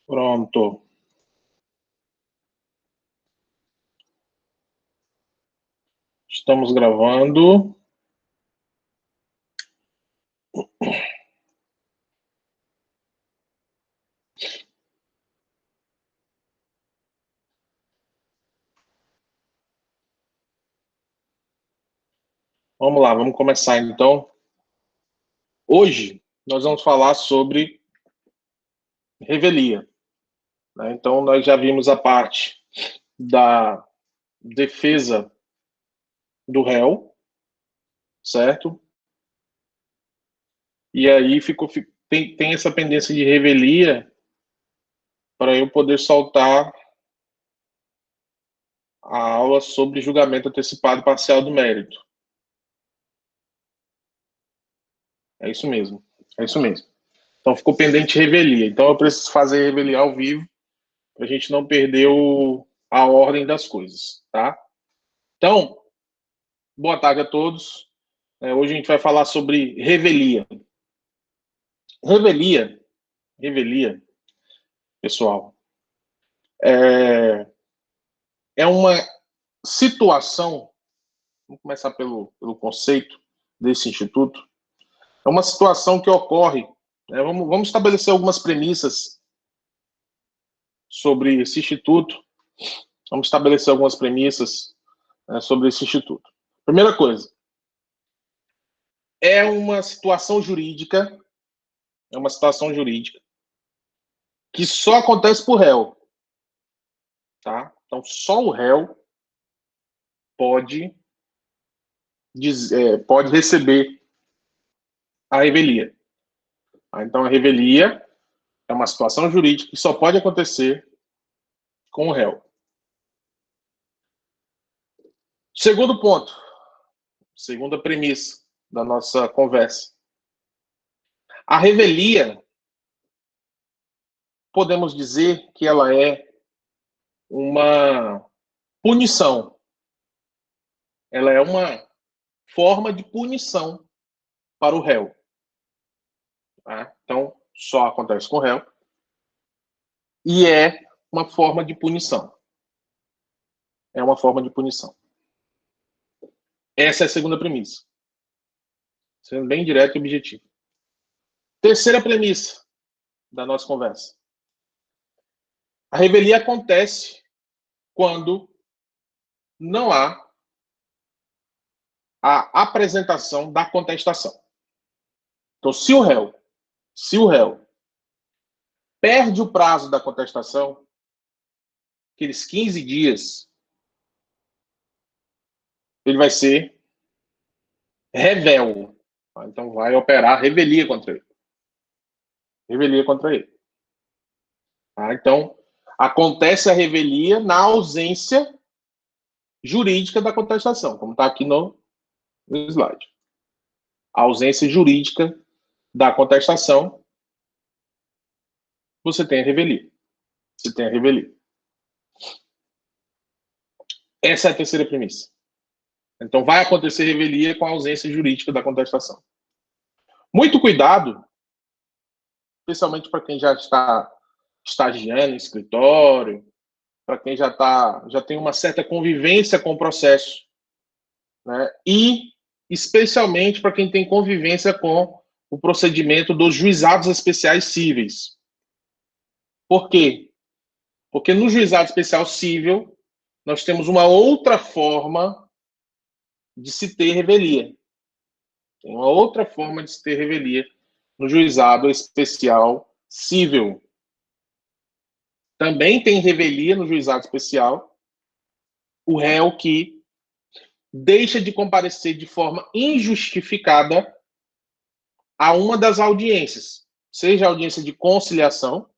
Pronto. Estamos gravando. Vamos lá, vamos começar então. Hoje nós vamos falar sobre revelia, né? Então nós já vimos a parte da defesa do réu, certo? E aí tem essa pendência de revelia para eu poder soltar a aula sobre julgamento antecipado parcial do mérito. É isso mesmo, é isso mesmo. Então ficou pendente revelia. Então eu preciso fazer revelia ao vivo para a gente não perder a ordem das coisas, tá? Então, boa tarde a todos. Hoje a gente vai falar sobre revelia. Revelia, pessoal, é uma situação, vamos começar pelo conceito desse instituto, é uma situação que ocorre, né, vamos estabelecer algumas premissas sobre esse instituto, vamos estabelecer algumas premissas, né, sobre esse instituto. Primeira coisa, é uma situação jurídica que só acontece por réu, tá? Então, só o réu pode receber a revelia. Então, a revelia é uma situação jurídica que só pode acontecer com o réu. Segundo ponto, segunda premissa da nossa conversa. A revelia, podemos dizer que ela é uma punição. Ela é uma forma de punição para o réu. Tá? Então, só acontece com o réu. E é uma forma de punição. É uma forma de punição. Essa é a segunda premissa. Sendo bem direto e objetivo. Terceira premissa da nossa conversa. A revelia acontece quando não há a apresentação da contestação. Então, se o réu perde o prazo da contestação, aqueles 15 dias, ele vai ser revel. Então, vai operar revelia contra ele. Revelia contra ele. Tá? Então, acontece a revelia na ausência jurídica da contestação, como está aqui no slide. A ausência jurídica da contestação, você tem a revelia. Você tem a revelia. Essa é a terceira premissa. Então, vai acontecer revelia com a ausência jurídica da contestação. Muito cuidado, especialmente para quem já está estagiando em escritório, para quem já tem uma certa convivência com o processo, né? E especialmente para quem tem convivência com o procedimento dos juizados especiais cíveis. Por quê? Porque no juizado especial cível, nós temos uma outra forma de se ter revelia. Tem uma outra forma de se ter revelia no juizado especial cível. Também tem revelia no juizado especial o réu que deixa de comparecer de forma injustificada a uma das audiências, seja a audiência de conciliação,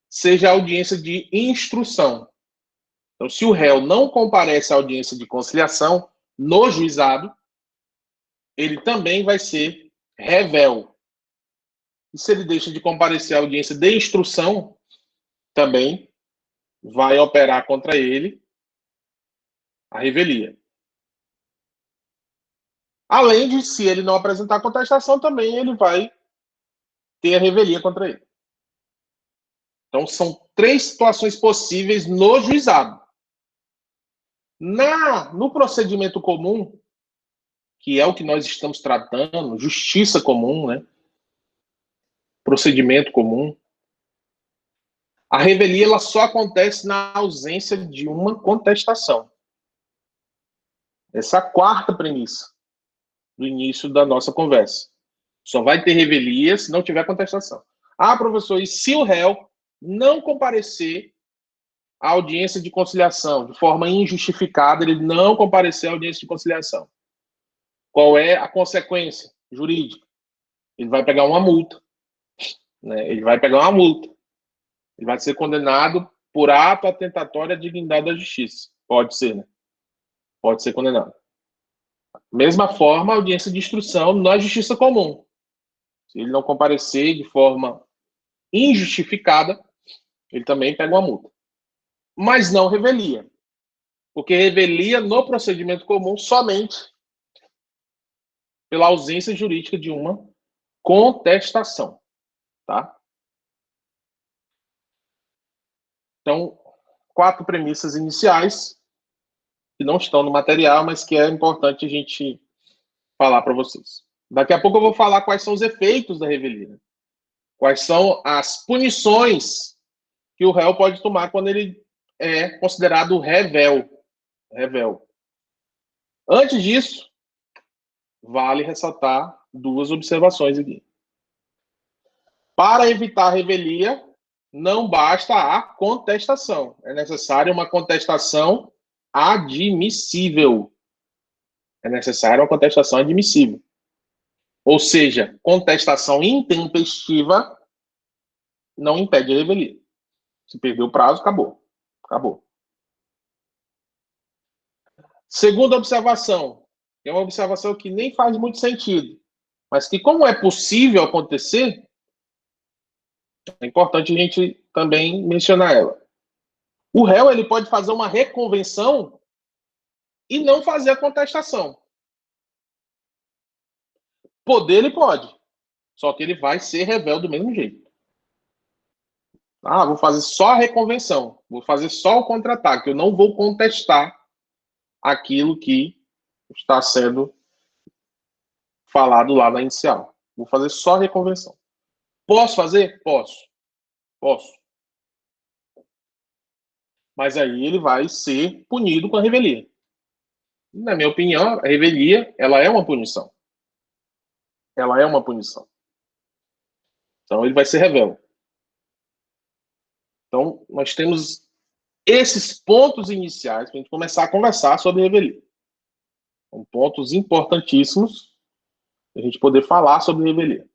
seja a audiência de instrução. Então, se o réu não comparece à audiência de conciliação no juizado, ele também vai ser revel. E se ele deixa de comparecer à audiência de instrução, também vai operar contra ele a revelia. Além de, se ele não apresentar contestação, também ele vai ter a revelia contra ele. Então, são 3 situações possíveis no juizado. No procedimento comum, que é o que nós estamos tratando, justiça comum, né? Procedimento comum, a revelia ela só acontece na ausência de uma contestação. Essa é a 4ª premissa do início da nossa conversa. Só vai ter revelia se não tiver contestação. Ah, professor, e se o réu não comparecer à audiência de conciliação de forma injustificada, ele não comparecer à audiência de conciliação? Qual é a consequência jurídica? Ele vai pegar uma multa. Né? Ele vai pegar uma multa. Ele vai ser condenado por ato atentatório à dignidade da justiça. Pode ser, né? Pode ser condenado. Mesma forma, a audiência de instrução na justiça comum. Se ele não comparecer de forma injustificada, ele também pega uma multa. Mas não revelia. Porque revelia no procedimento comum somente pela ausência jurídica de uma contestação. Tá? Então, 4 premissas iniciais que não estão no material, mas que é importante a gente falar para vocês. Daqui a pouco eu vou falar quais são os efeitos da revelia. Quais são as punições que o réu pode tomar quando ele é considerado revel. Antes disso, vale ressaltar 2 observações aqui. Para evitar a revelia, não basta a contestação. É necessária uma contestação admissível. É necessária uma contestação admissível. Ou seja, contestação intempestiva não impede a revelia. Se perdeu o prazo, acabou. Acabou. Segunda observação, é uma observação que nem faz muito sentido, mas que, como é possível acontecer, é importante a gente também mencionar ela. O réu ele pode fazer uma reconvenção e não fazer a contestação. Poder ele pode, só que ele vai ser revel do mesmo jeito. Ah, vou fazer só a reconvenção, vou fazer só o contra-ataque, eu não vou contestar aquilo que está sendo falado lá na inicial. Vou fazer só a reconvenção. Posso fazer? Posso. Mas aí ele vai ser punido com a revelia. Na minha opinião, a revelia, ela é uma punição. Ela é uma punição. Então ele vai ser revel. Então nós temos esses pontos iniciais para a gente começar a conversar sobre revelia. São pontos importantíssimos para a gente poder falar sobre revelia.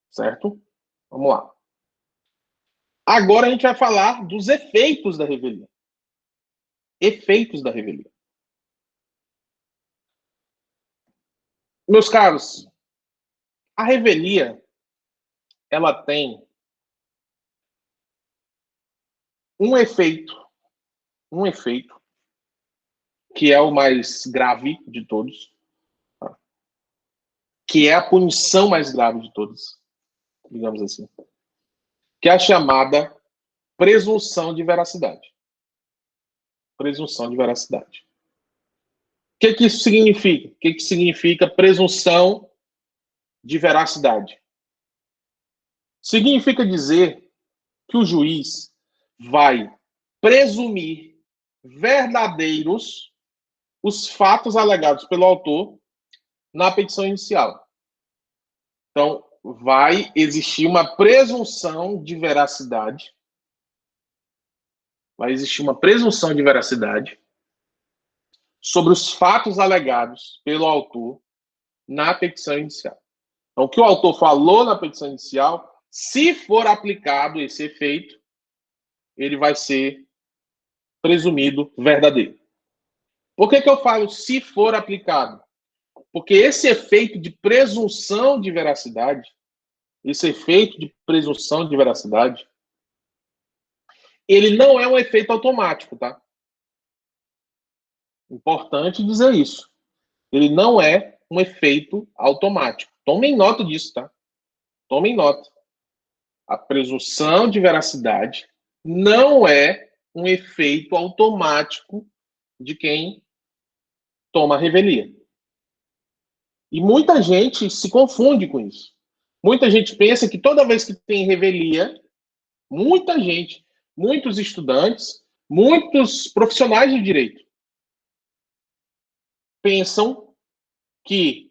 Certo? Vamos lá. Agora a gente vai falar dos efeitos da revelia. Efeitos da revelia. Meus caros, a revelia, ela tem um efeito que é o mais grave de todos, tá? Que é a punição mais grave de todos, digamos assim, que é a chamada presunção de veracidade. Presunção de veracidade. O que isso significa? O que significa presunção de veracidade? Significa dizer que o juiz vai presumir verdadeiros os fatos alegados pelo autor na petição inicial. Então, vai existir uma presunção de veracidade. Vai existir uma presunção de veracidade sobre os fatos alegados pelo autor na petição inicial. Então, o que o autor falou na petição inicial, se for aplicado esse efeito, ele vai ser presumido verdadeiro. Por que eu falo se for aplicado? Porque esse efeito de presunção de veracidade, ele não é um efeito automático, tá? Importante dizer isso. Ele não é um efeito automático. Tomem nota disso, tá? Tomem nota. A presunção de veracidade não é um efeito automático de quem toma a revelia. E muita gente se confunde com isso. Muita gente pensa que toda vez que tem revelia, muita gente, muitos estudantes, muitos profissionais de direito pensam que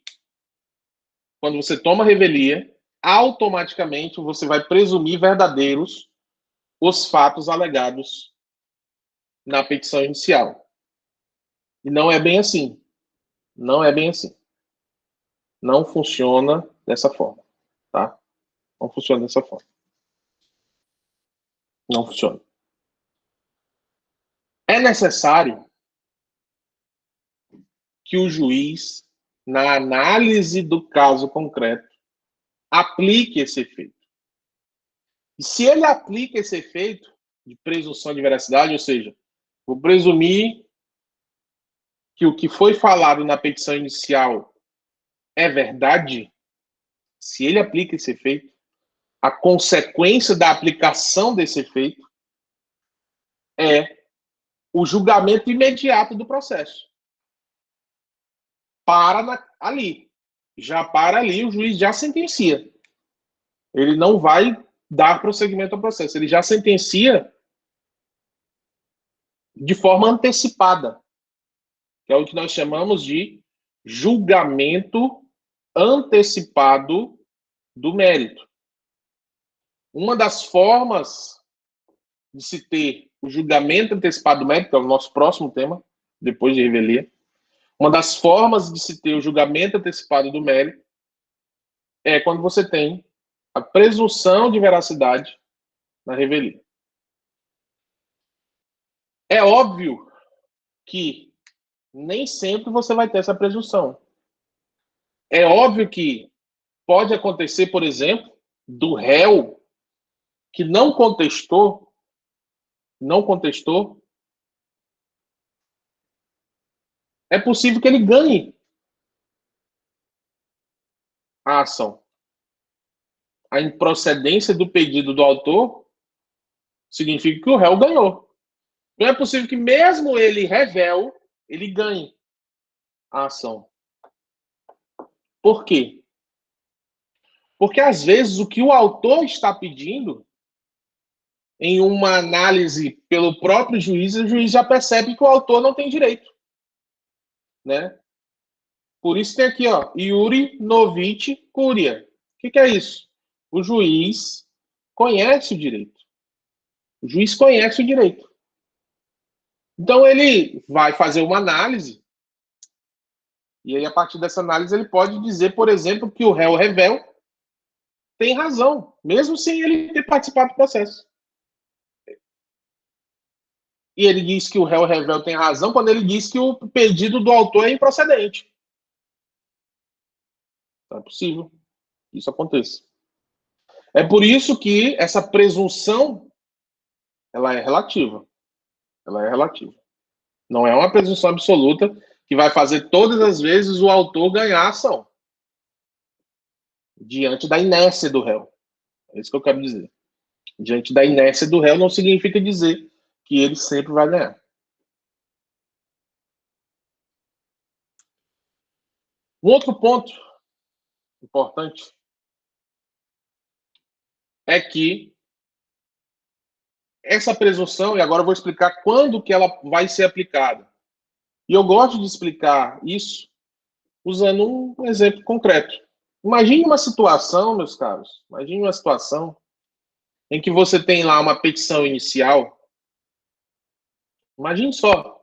quando você toma revelia, automaticamente você vai presumir verdadeiros os fatos alegados na petição inicial. E não é bem assim. Não é bem assim. Não funciona dessa forma, tá? Não funciona dessa forma. Não funciona. É necessário que o juiz, na análise do caso concreto, aplique esse efeito. E se ele aplica esse efeito de presunção de veracidade, ou seja, vou presumir que o que foi falado na petição inicial é verdade, se ele aplica esse efeito, a consequência da aplicação desse efeito é o julgamento imediato do processo. Ali. Já para ali, o juiz já sentencia. Ele não vai dar prosseguimento ao processo. Ele já sentencia de forma antecipada, que é o que nós chamamos de julgamento antecipado do mérito. Uma das formas de se ter o julgamento antecipado do mérito, que é o nosso próximo tema, depois de revelia, uma das formas de se ter o julgamento antecipado do mérito é quando você tem a presunção de veracidade na revelia. É óbvio que nem sempre você vai ter essa presunção. É óbvio que pode acontecer, por exemplo, do réu que não contestou, é possível que ele ganhe a ação. A improcedência do pedido do autor significa que o réu ganhou. Não é possível que mesmo ele réu, ele ganhe a ação. Por quê? Porque às vezes o que o autor está pedindo, em uma análise pelo próprio juiz, o juiz já percebe que o autor não tem direito, né? Por isso tem aqui, ó, iure novit curia. O que é isso? O juiz conhece o direito. O juiz conhece o direito. Então ele vai fazer uma análise e aí a partir dessa análise ele pode dizer, por exemplo, que o réu revel tem razão, mesmo sem ele ter participado do processo. E ele diz que o réu revel tem razão quando ele diz que o pedido do autor é improcedente. Então é possível que isso aconteça. É por isso que essa presunção ela é relativa. Ela é relativa. Não é uma presunção absoluta que vai fazer todas as vezes o autor ganhar a ação diante da inércia do réu. É isso que eu quero dizer. Diante da inércia do réu não significa dizer que ele sempre vai ganhar. Um outro ponto importante é que essa presunção, e agora eu vou explicar quando que ela vai ser aplicada. E eu gosto de explicar isso usando um exemplo concreto. Imagine uma situação, meus caros, imagine uma situação em que você tem lá uma petição inicial. Imagine só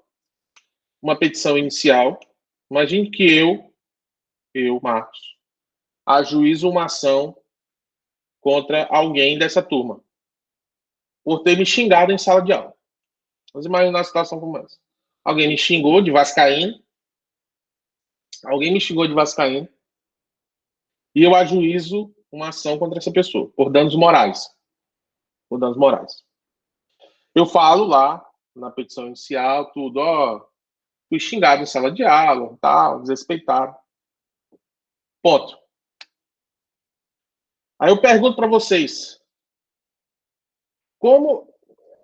uma petição inicial. Imagine que eu, Marcos, ajuizo uma ação contra alguém dessa turma por ter me xingado em sala de aula. Vamos imaginar a situação como essa. Alguém me xingou de vascaíno. E eu ajuizo uma ação contra essa pessoa por danos morais. Eu falo lá na petição inicial tudo, ó, fui xingado em sala de aula, tal, desrespeitado. Ponto. Aí eu pergunto para vocês, Como...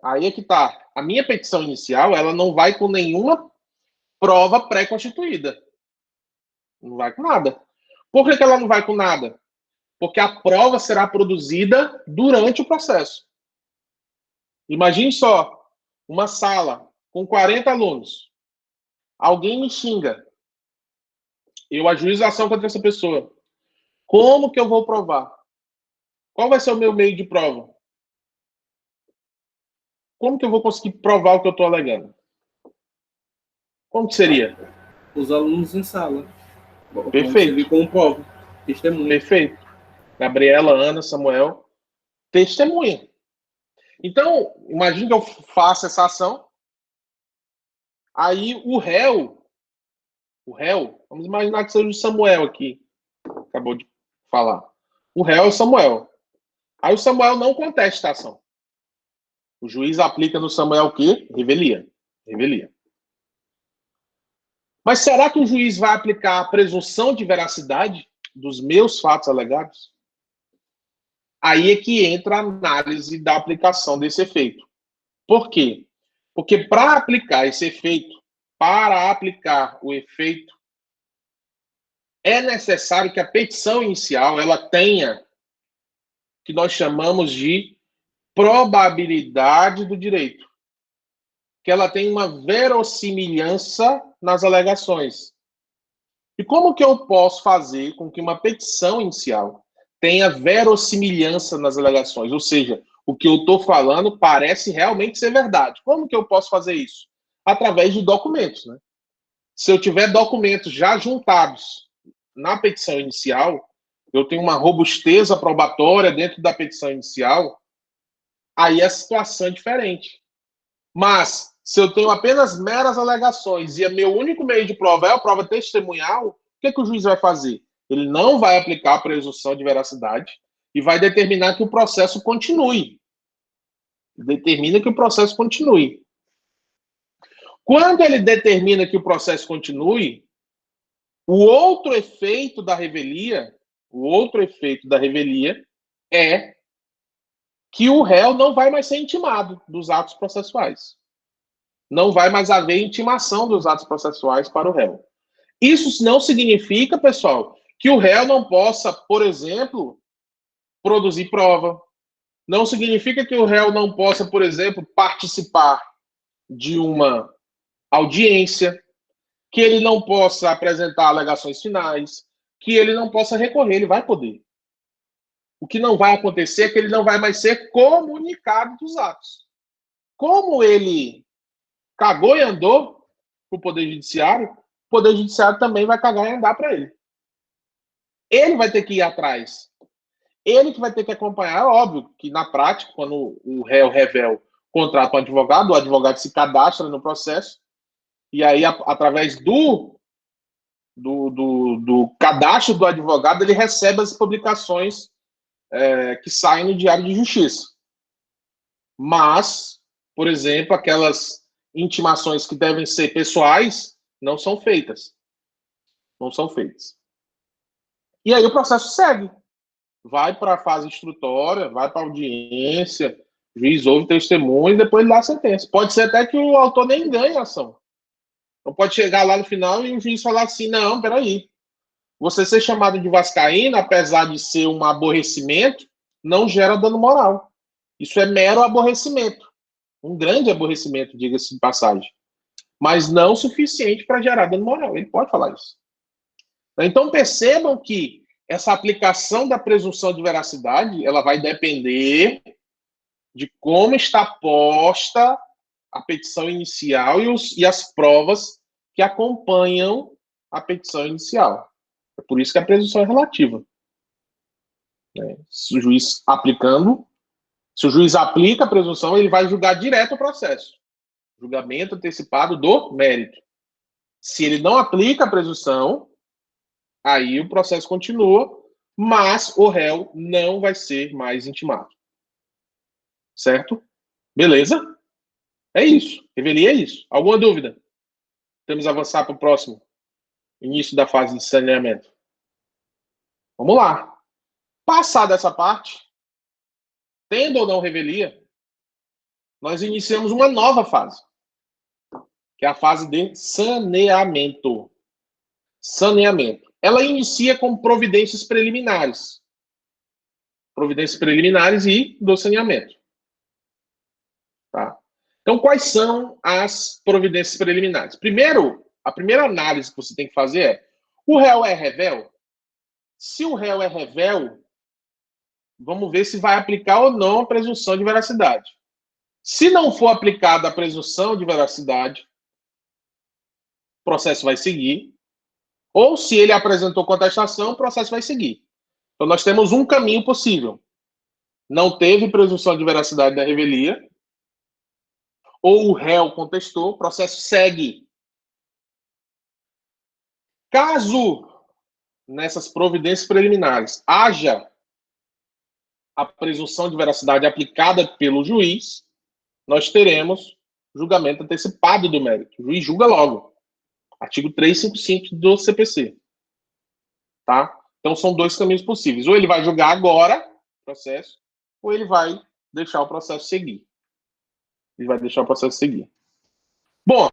Aí é que tá. A minha petição inicial, ela não vai com nenhuma prova pré-constituída. Não vai com nada. Por que ela não vai com nada? Porque a prova será produzida durante o processo. Imagine só, uma sala com 40 alunos. Alguém me xinga. Eu ajuizo a ação contra essa pessoa. Como que eu vou provar? Qual vai ser o meu meio de prova? Como que eu vou conseguir provar o que eu estou alegando? Como que seria? Os alunos em sala. Perfeito. Com prova. Testemunha. Perfeito. Gabriela, Ana, Samuel, testemunha. Então, imagine que eu faça essa ação. Aí o réu, vamos imaginar que seja o Samuel aqui. Acabou de falar. O réu é o Samuel. Aí o Samuel não contesta a ação. O juiz aplica no Samuel o quê? Revelia. Revelia. Mas será que o juiz vai aplicar a presunção de veracidade dos meus fatos alegados? Aí é que entra a análise da aplicação desse efeito. Por quê? Porque para aplicar esse efeito, para aplicar o efeito, é necessário que a petição inicial ela tenha o que nós chamamos de probabilidade do direito. Que ela tenha uma verossimilhança nas alegações. E como que eu posso fazer com que uma petição inicial tenha verossimilhança nas alegações? Ou seja, o que eu estou falando parece realmente ser verdade. Como que eu posso fazer isso? Através de documentos, né? Se eu tiver documentos já juntados na petição inicial, eu tenho uma robustez probatória dentro da petição inicial, aí a situação é diferente. Mas, se eu tenho apenas meras alegações e o meu único meio de prova é a prova testemunhal, o que o juiz vai fazer? Ele não vai aplicar a presunção de veracidade e vai determinar que o processo continue. Determina que o processo continue. Quando ele determina que o processo continue, o outro efeito da revelia é que o réu não vai mais ser intimado dos atos processuais. Não vai mais haver intimação dos atos processuais para o réu. Isso não significa, pessoal, que o réu não possa, por exemplo, produzir prova. Não significa que o réu não possa, por exemplo, participar de uma audiência, que ele não possa apresentar alegações finais, que ele não possa recorrer, ele vai poder. O que não vai acontecer é que ele não vai mais ser comunicado dos atos. Como ele cagou e andou para o Poder Judiciário também vai cagar e andar para ele. Ele vai ter que ir atrás. Ele que vai ter que acompanhar. É óbvio que, na prática, quando o réu revel contrata um advogado, o advogado se cadastra no processo, e aí, através do cadastro do advogado, ele recebe as publicações que saem no Diário de Justiça. Mas, por exemplo, aquelas intimações que devem ser pessoais não são feitas. Não são feitas. E aí o processo segue. Vai para a fase instrutória, vai para a audiência, o juiz ouve testemunho e depois dá a sentença. Pode ser até que o autor nem ganhe a ação. Então pode chegar lá no final e o juiz falar assim, não, peraí, você ser chamado de vascaíno, apesar de ser um aborrecimento, não gera dano moral. Isso é mero aborrecimento. Um grande aborrecimento, diga-se de passagem. Mas não suficiente para gerar dano moral. Ele pode falar isso. Então percebam que essa aplicação da presunção de veracidade, ela vai depender de como está posta a petição inicial e as provas que acompanham a petição inicial. É por isso que a presunção é relativa. Se o juiz aplica a presunção, ele vai julgar direto o processo. Julgamento antecipado do mérito. Se ele não aplica a presunção, aí o processo continua, mas o réu não vai ser mais intimado. Certo? Beleza? É isso. Revelia é isso. Alguma dúvida? Temos que avançar para o próximo. Início da fase de saneamento. Vamos lá. Passada essa parte, tendo ou não revelia, nós iniciamos uma nova fase, que é a fase de saneamento. Saneamento. Ela inicia com providências preliminares. Providências preliminares e do saneamento. Tá? Então, quais são as providências preliminares? Primeiro, a primeira análise que você tem que fazer é: o réu é revel? Se o réu é revel, vamos ver se vai aplicar ou não a presunção de veracidade. Se não for aplicada a presunção de veracidade, o processo vai seguir. Ou se ele apresentou contestação, o processo vai seguir. Então, nós temos um caminho possível. Não teve presunção de veracidade da revelia, ou o réu contestou, o processo segue. Caso, nessas providências preliminares, haja a presunção de veracidade aplicada pelo juiz, nós teremos julgamento antecipado do mérito. O juiz julga logo. Artigo 355 do CPC. Tá? Então, são dois caminhos possíveis. Ou ele vai julgar agora o processo, ou ele vai deixar o processo seguir. Ele vai deixar o processo seguir. Bom,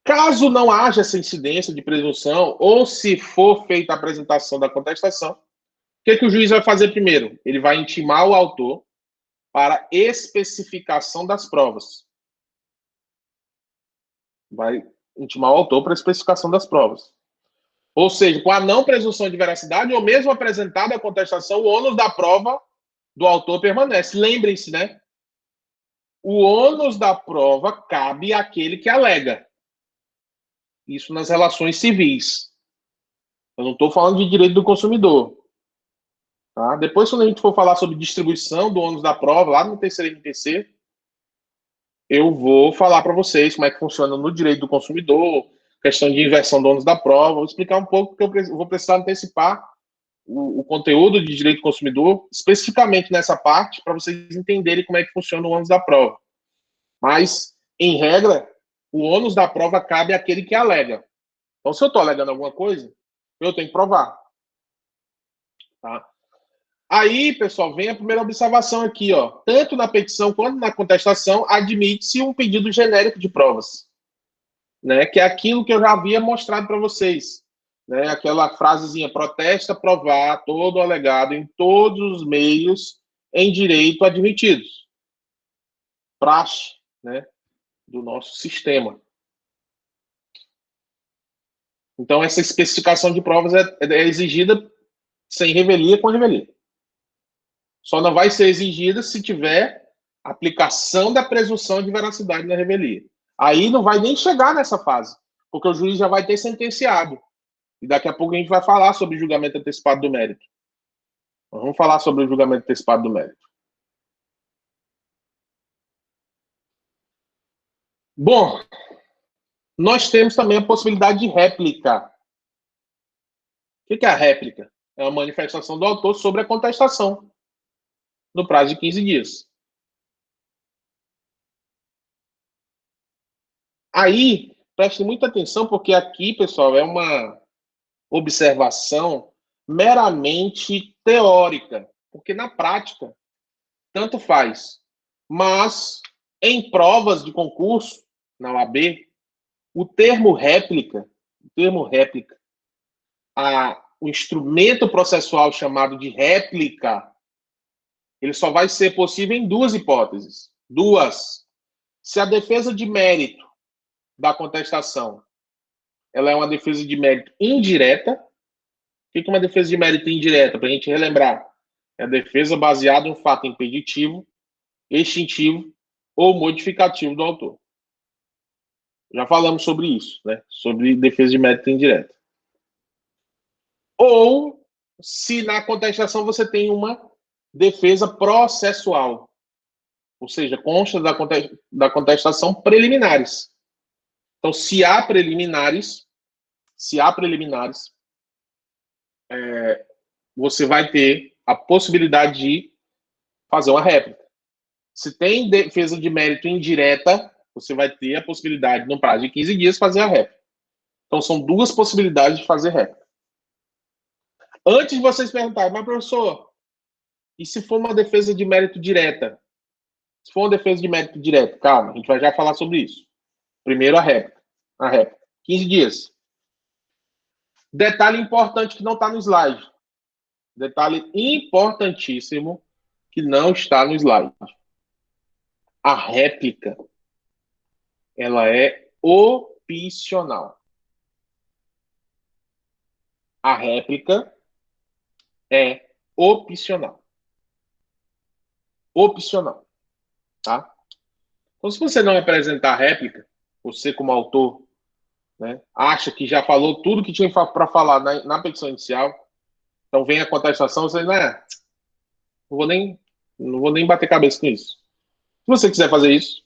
caso não haja essa incidência de presunção, ou se for feita a apresentação da contestação, o que o juiz vai fazer primeiro? Ele vai intimar o autor para especificação das provas. Vai intimar o autor para especificação das provas. Ou seja, com a não presunção de veracidade, ou mesmo apresentada a contestação, o ônus da prova do autor permanece. Lembrem-se, né? O ônus da prova cabe àquele que alega. Isso nas relações civis. Eu não estou falando de direito do consumidor. Tá? Depois, quando a gente for falar sobre distribuição do ônus da prova, lá no terceiro MPC, eu vou falar para vocês como é que funciona no direito do consumidor, questão de inversão do ônus da prova. Vou explicar um pouco, porque eu vou precisar antecipar o conteúdo de direito do consumidor, especificamente nessa parte, para vocês entenderem como é que funciona o ônus da prova. Mas, em regra, o ônus da prova cabe àquele que alega. Então, se eu estou alegando alguma coisa, eu tenho que provar. Tá? Aí, pessoal, vem a primeira observação aqui, ó. Tanto na petição quanto na contestação, admite-se um pedido genérico de provas, né? Que é aquilo que eu já havia mostrado para vocês, né? Aquela frasezinha: protesta provar todo alegado em todos os meios em direito admitidos. Praxe, né? Do nosso sistema. Então, essa especificação de provas é exigida sem revelia com revelia. Só não vai ser exigida se tiver aplicação da presunção de veracidade na revelia. Aí não vai nem chegar nessa fase, porque o juiz já vai ter sentenciado. E daqui a pouco a gente vai falar sobre julgamento antecipado do mérito. Nós vamos falar sobre o julgamento antecipado do mérito. Bom, nós temos também a possibilidade de réplica. O que é a réplica? É uma manifestação do autor sobre a contestação, no prazo de 15 dias. Aí, preste muita atenção, porque aqui, pessoal, é uma observação meramente teórica, porque na prática, tanto faz. Mas, em provas de concurso, na OAB, o termo réplica, o instrumento processual chamado de réplica, ele só vai ser possível em duas hipóteses. Duas. Se a defesa de mérito da contestação, ela é uma defesa de mérito indireta. O que é uma defesa de mérito indireta? Para a gente relembrar. É a defesa baseada em um fato impeditivo, extintivo ou modificativo do autor. Já falamos sobre isso, né? Sobre defesa de mérito indireta. Ou, se na contestação você tem uma defesa processual, ou seja, consta da contestação preliminares. Então, se há preliminares, você vai ter a possibilidade de fazer uma réplica. Se tem defesa de mérito indireta, você vai ter a possibilidade, no prazo de 15 dias, fazer a réplica. Então, são duas possibilidades de fazer réplica. Antes de vocês perguntarem, mas professor, e se for uma defesa de mérito direta? Se for uma defesa de mérito direto, calma, a gente vai já falar sobre isso. Primeiro a réplica. 15 dias. Detalhe importante que não está no slide. Detalhe importantíssimo que não está no slide. A réplica, ela é opcional. A réplica é opcional. Opcional. Tá? Então, se você não apresentar a réplica, você como autor, né, acha que já falou tudo que tinha para falar na petição inicial, então vem a contestação, você não vou nem bater cabeça com isso. Se você quiser fazer isso,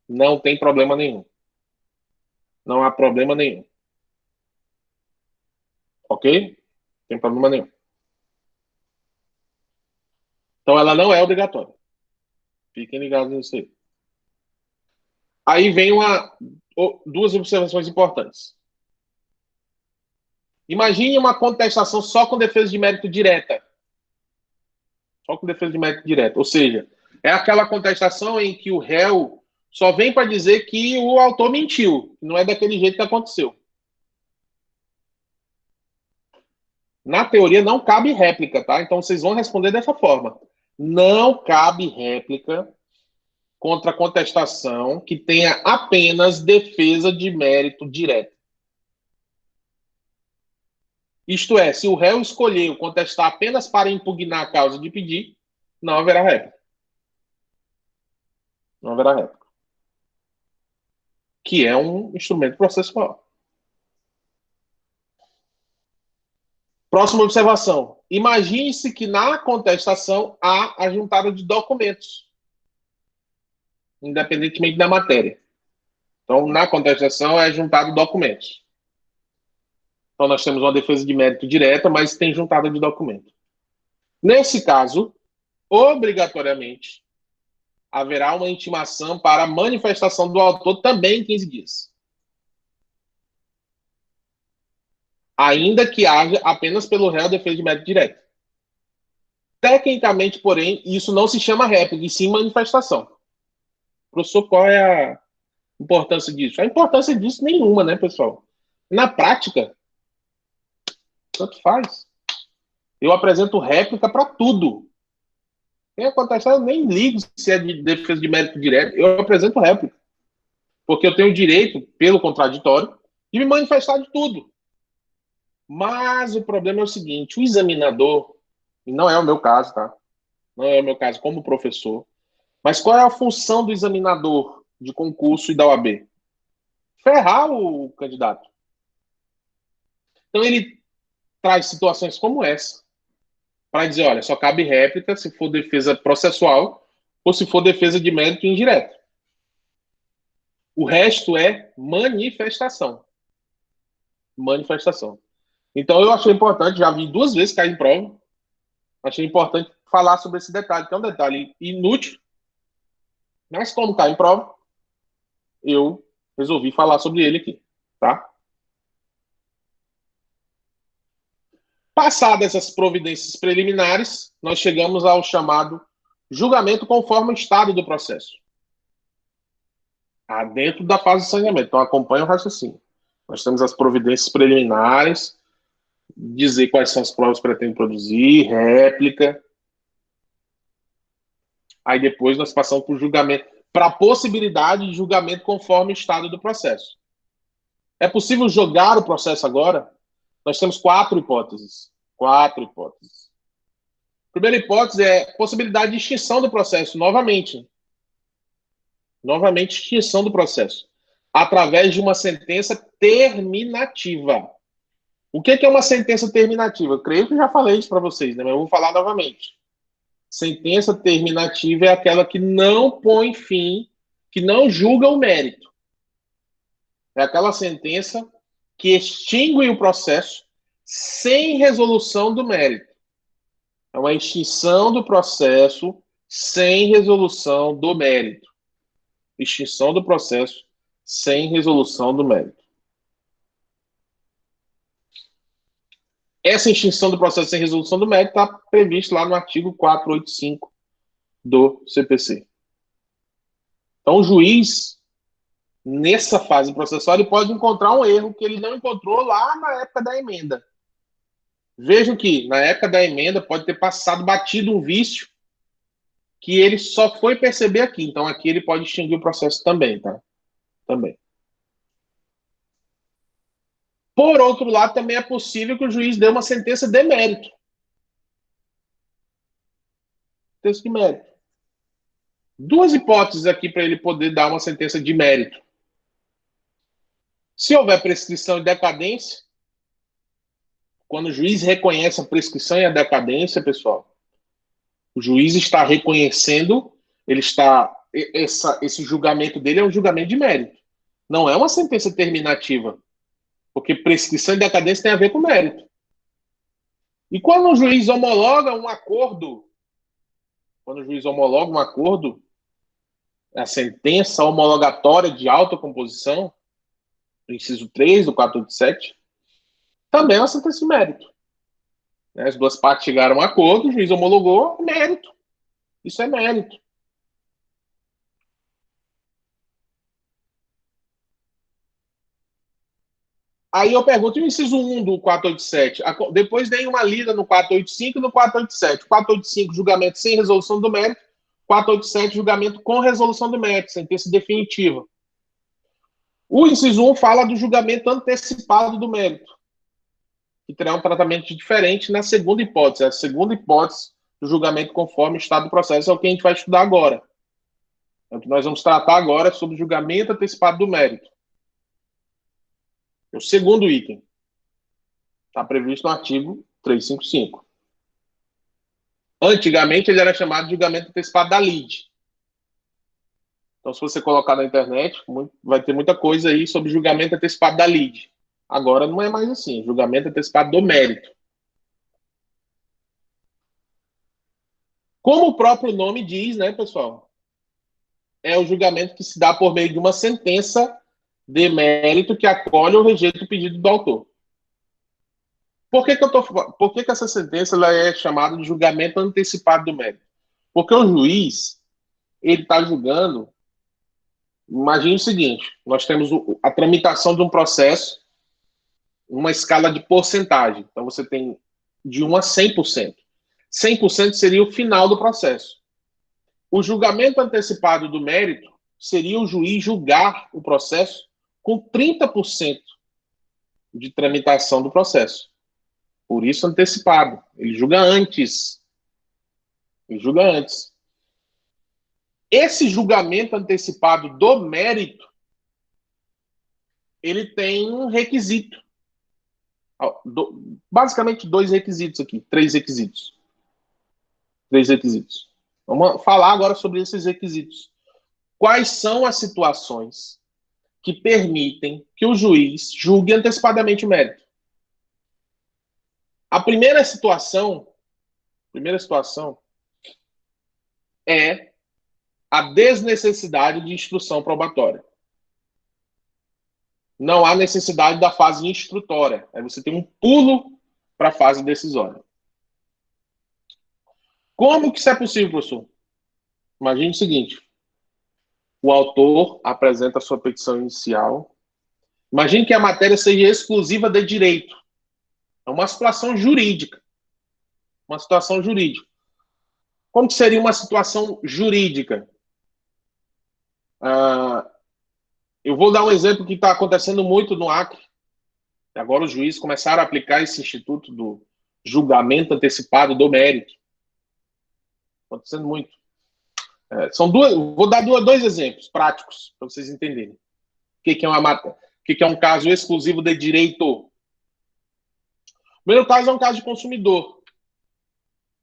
não tem problema nenhum. Não há problema nenhum. Ok? Não tem problema nenhum. Então ela não é obrigatória. Fiquem ligados nisso aí. Aí vem duas observações importantes. Imagine uma contestação só com defesa de mérito direta. Só com defesa de mérito direta. Ou seja, é aquela contestação em que o réu só vem para dizer que o autor mentiu. Não é daquele jeito que aconteceu. Na teoria, não cabe réplica, tá? Então, vocês vão responder dessa forma. Não cabe réplica contra contestação que tenha apenas defesa de mérito direto. Isto é, se o réu escolheu contestar apenas para impugnar a causa de pedir, não haverá réplica. Não haverá réplica. Que é um instrumento processual. Próxima observação. Imagine-se que na contestação há a juntada de documentos, independentemente da matéria. Então, na contestação é juntado documentos. Então, nós temos uma defesa de mérito direta, mas tem juntada de documento. Nesse caso, obrigatoriamente, haverá uma intimação para a manifestação do autor também em 15 dias. Ainda que haja apenas pelo réu defesa de mérito direto. Tecnicamente, porém, isso não se chama réplica, e sim manifestação. Professor, qual é a importância disso? A importância disso nenhuma, né, pessoal? Na prática, tanto faz. Eu apresento réplica para tudo. Quem acontece, eu nem ligo se é de defesa de mérito direto, eu apresento réplica. Porque eu tenho o direito, pelo contraditório, de me manifestar de tudo. Mas o problema é o seguinte, o examinador, e não é o meu caso, tá? Não é o meu caso como professor, mas qual é a função do examinador de concurso e da OAB? Ferrar o candidato. Então ele traz situações como essa, para dizer, olha, só cabe réplica se for defesa processual ou se for defesa de mérito indireto. O resto é manifestação. Manifestação. Então eu achei importante, já vi 2 vezes cair em prova, achei importante falar sobre esse detalhe, que é um detalhe inútil, mas como cai em prova, eu resolvi falar sobre ele aqui, tá? Passadas essas providências preliminares, nós chegamos ao chamado julgamento conforme o estado do processo. Dentro da fase de sanguinamento. Então, acompanha o raciocínio. Nós temos as providências preliminares, dizer quais são as provas que pretende produzir, réplica. Aí depois nós passamos para o julgamento, para a possibilidade de julgamento conforme o estado do processo. É possível jogar o processo agora? Nós temos 4 hipóteses. 4 hipóteses. Primeira hipótese é possibilidade de extinção do processo, novamente. Novamente, extinção do processo. Através de uma sentença terminativa. O que é uma sentença terminativa? Eu creio que já falei isso para vocês, né? Mas eu vou falar novamente. Sentença terminativa é aquela que não põe fim, que não julga o mérito. É aquela sentença que extingue o processo sem resolução do mérito. É uma extinção do processo sem resolução do mérito. Extinção do processo sem resolução do mérito. Essa extinção do processo sem resolução do mérito está prevista lá no artigo 485 do CPC. Então, o juiz, nessa fase processual, ele pode encontrar um erro que ele não encontrou lá na época da emenda. Vejam que, na época da emenda, pode ter passado batido um vício que ele só foi perceber aqui. Então, aqui ele pode extinguir o processo também, tá? Também. Por outro lado, também é possível que o juiz dê uma sentença de mérito. Sentença de mérito. Duas hipóteses aqui para ele poder dar uma sentença de mérito. Se houver prescrição e decadência, quando o juiz reconhece a prescrição e a decadência, pessoal, o juiz está reconhecendo, esse julgamento dele é um julgamento de mérito. Não é uma sentença terminativa, porque prescrição e decadência tem a ver com mérito. E quando o juiz homologa um acordo, a sentença homologatória de autocomposição, do inciso 3 do 487, também é uma sentença de mérito. As duas partes chegaram a um acordo, o juiz homologou, mérito. Isso é mérito. Aí eu pergunto, e o inciso 1 do 487? Depois dei uma lida no 485 e no 487. 485, julgamento sem resolução do mérito. 487, julgamento com resolução do mérito, sentença definitiva. O inciso 1 fala do julgamento antecipado do mérito, que terá um tratamento diferente na segunda hipótese. A segunda hipótese do julgamento conforme o estado do processo é o que a gente vai estudar agora. O que nós vamos tratar agora é sobre o julgamento antecipado do mérito. É o segundo item. Está previsto no artigo 355. Antigamente, ele era chamado de julgamento antecipado da lide. Então, se você colocar na internet, vai ter muita coisa aí sobre julgamento antecipado da lide. Agora não é mais assim, julgamento antecipado do mérito. Como o próprio nome diz, né, pessoal? É o julgamento que se dá por meio de uma sentença de mérito que acolhe ou rejeita o pedido do autor. Por que essa sentença ela é chamada de julgamento antecipado do mérito? Porque o juiz, ele está julgando. Imagine o seguinte: nós temos a tramitação de um processo, uma escala de porcentagem. Então, você tem de 1 a 100%. 100% seria o final do processo. O julgamento antecipado do mérito seria o juiz julgar o processo com 30% de tramitação do processo. Por isso, antecipado. Ele julga antes. Esse julgamento antecipado do mérito, ele tem um requisito. Basicamente, dois requisitos aqui. Três requisitos. Vamos falar agora sobre esses requisitos. Quais são as situações que permitem que o juiz julgue antecipadamente o mérito? A primeira situação é a desnecessidade de instrução probatória. Não há necessidade da fase instrutória. Aí você tem um pulo para a fase decisória. Como que isso é possível, professor? Imagine o seguinte: o autor apresenta a sua petição inicial. Imagine que a matéria seja exclusiva de direito. É uma situação jurídica. Como que seria uma situação jurídica? Eu vou dar um exemplo que está acontecendo muito no Acre. Agora os juízes começaram a aplicar esse instituto do julgamento antecipado do mérito. Acontecendo muito. Vou dar dois exemplos práticos para vocês entenderem. O que é um caso exclusivo de direito? O primeiro caso é um caso de consumidor,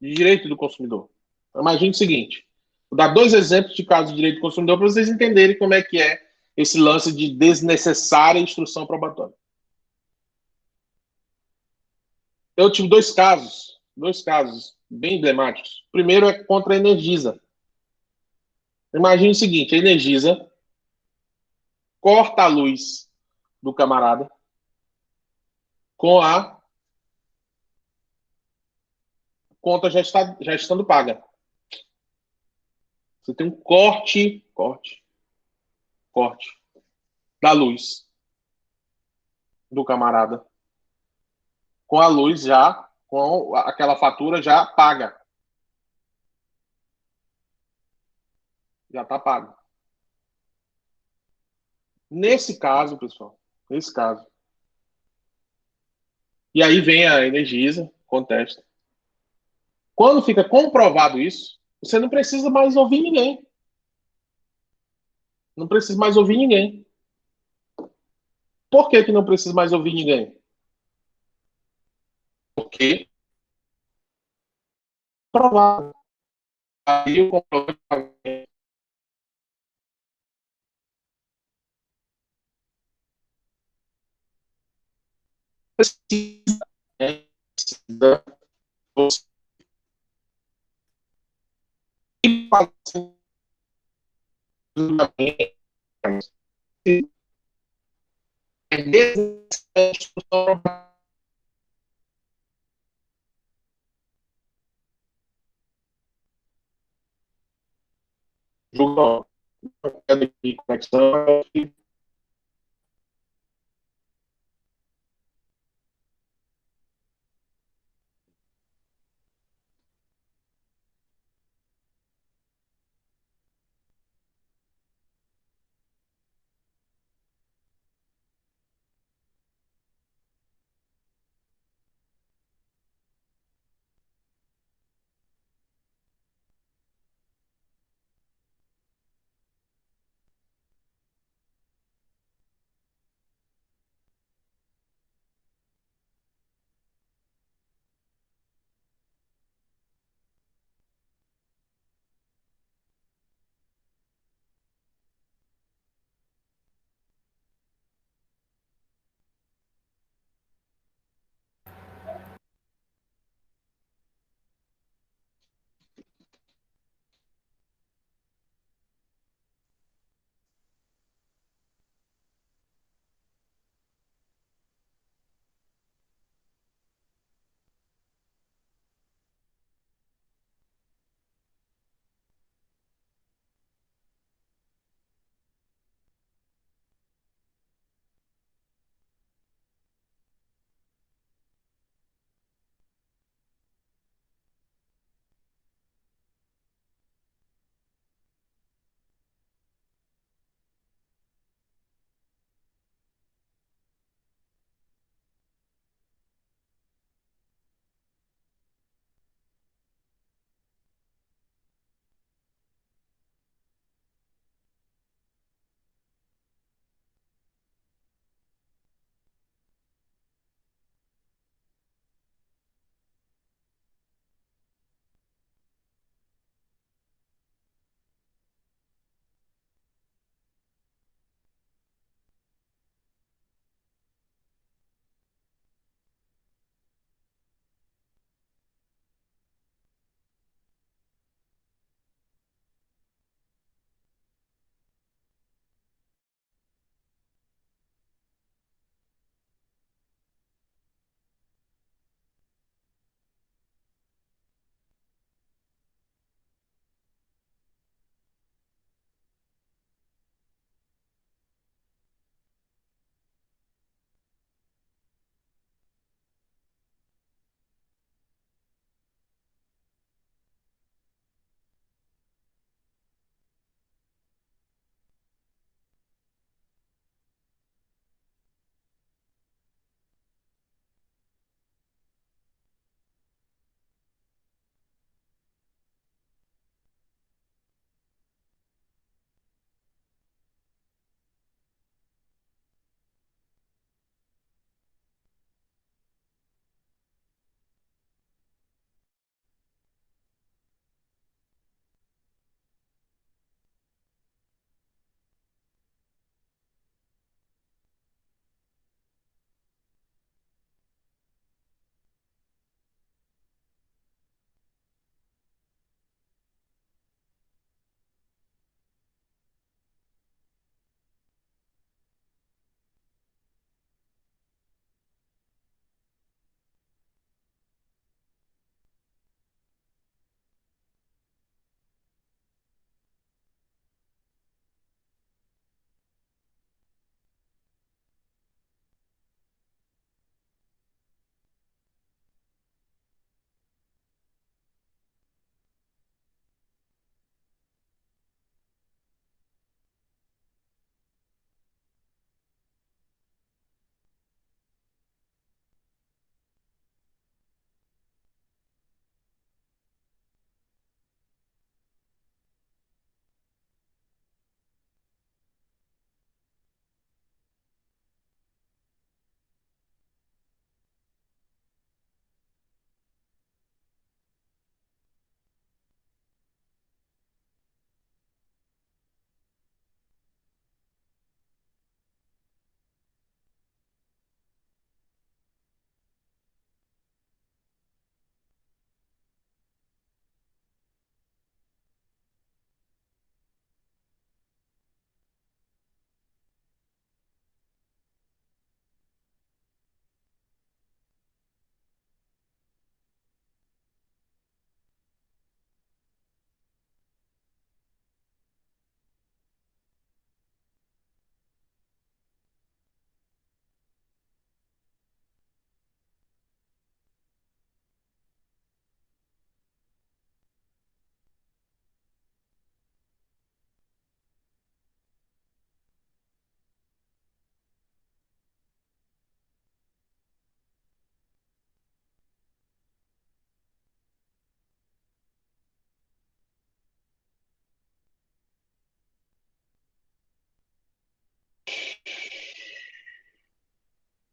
de direito do consumidor. Imagine o seguinte: vou dar dois exemplos de caso de direito do consumidor para vocês entenderem como é que é esse lance de desnecessária instrução probatória. Eu tive dois casos bem emblemáticos. O primeiro é contra a Energisa. Imagine o seguinte: a Energisa corta a luz do camarada com a conta já estando paga. Você tem um corte corte da luz do camarada. Com a luz já, com aquela fatura já paga. Já está pago. Nesse caso, pessoal, nesse caso. E aí vem a Energisa, contesta. Quando fica comprovado isso, você não precisa mais ouvir ninguém. Não precisa mais ouvir ninguém. Por que não precisa mais ouvir ninguém? Porque provado. Aí o comprovante precisa, né? Precisa você fazer julgamento de conexão.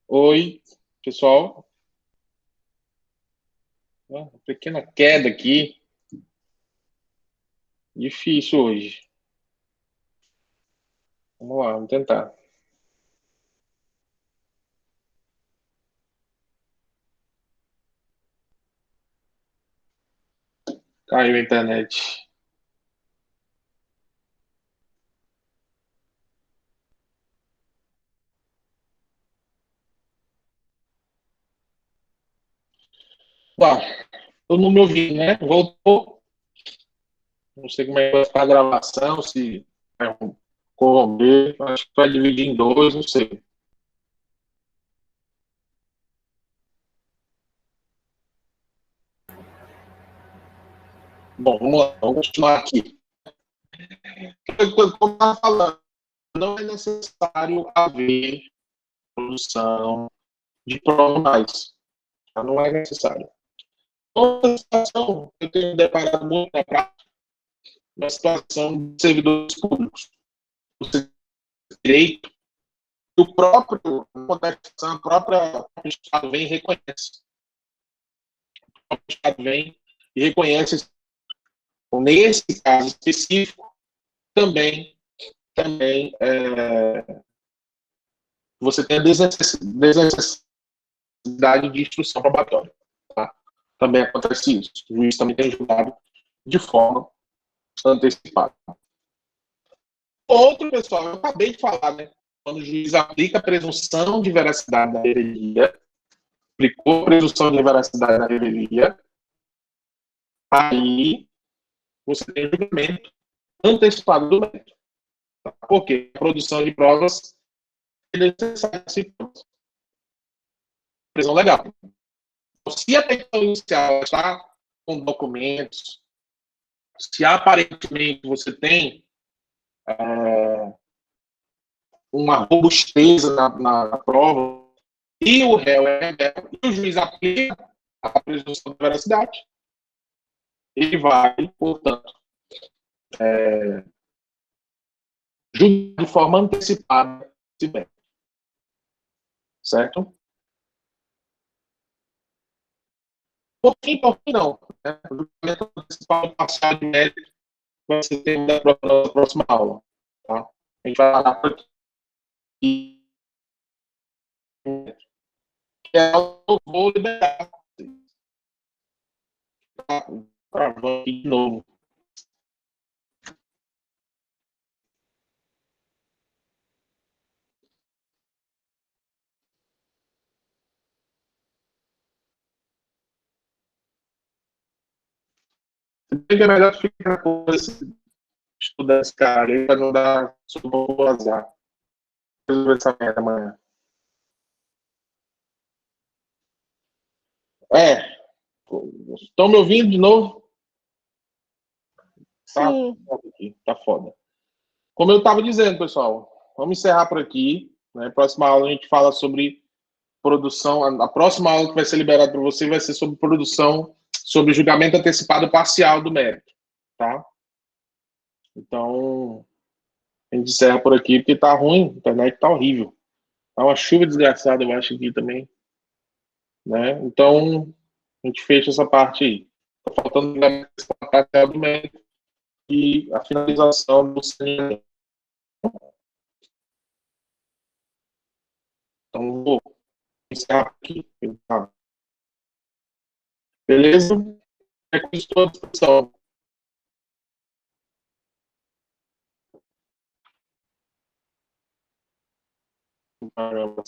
Oi, pessoal. Uma pequena queda aqui. Difícil hoje. Vamos lá, vamos tentar. Caiu a internet. Bom, todo mundo me ouvindo, né? Voltou. Não sei como é que vai ficar a gravação, se é um corromper. Acho que vai dividir em dois, não sei. Bom, vamos lá, vamos continuar aqui. Como eu estava falando, não é necessário haver produção de provas, tá? Não é necessário. Outra situação que eu tenho deparado muito na prática, na situação de servidores públicos. O direito o próprio a própria o Estado vem e reconhece. O próprio Estado vem e reconhece, nesse caso específico, também você tem a desnecessidade de instrução probatória. Tá? Também acontece isso. O juiz também tem julgado de forma antecipada. Outro, pessoal, eu acabei de falar, né? Quando o juiz aplica a presunção de veracidade da revelia, aplicou a presunção de veracidade da revelia, aí você tem julgamento antecipado do mérito. Por quê? A produção de provas é necessária. Prisão legal. Se a petição inicial está com documentos, se aparentemente você tem uma robustez na prova, e o réu é rebelde, e o juiz aplica a presunção de veracidade, ele vai, portanto, julgar de forma antecipada esse bem. Certo? Pouquinho não. Né? O julgamento antecipado parcial de mérito vai ser tema da próxima aula. Tá? A gente vai falar por aqui. Eu vou liberar. Travando aqui de novo. Se bem que é melhor ficar com estudar esse cara aí para não dar subo azar. Vou resolver essa merda amanhã. É. Estão me ouvindo de novo? Tá, tá foda. Como eu estava dizendo, pessoal, vamos encerrar por aqui. Né? Próxima aula a gente fala sobre produção. A próxima aula que vai ser liberada para você vai ser sobre produção, sobre julgamento antecipado parcial do mérito. Tá? Então, a gente encerra por aqui, porque tá ruim, a internet tá horrível. Tá uma chuva desgraçada, eu acho, aqui também. Né? Então, a gente fecha essa parte aí. Tá faltando o julgamento antecipado parcial do mérito e a finalização do saneamento. Então, vou encerrar aqui. Tá? Beleza? É com isso, à disposição. Caramba.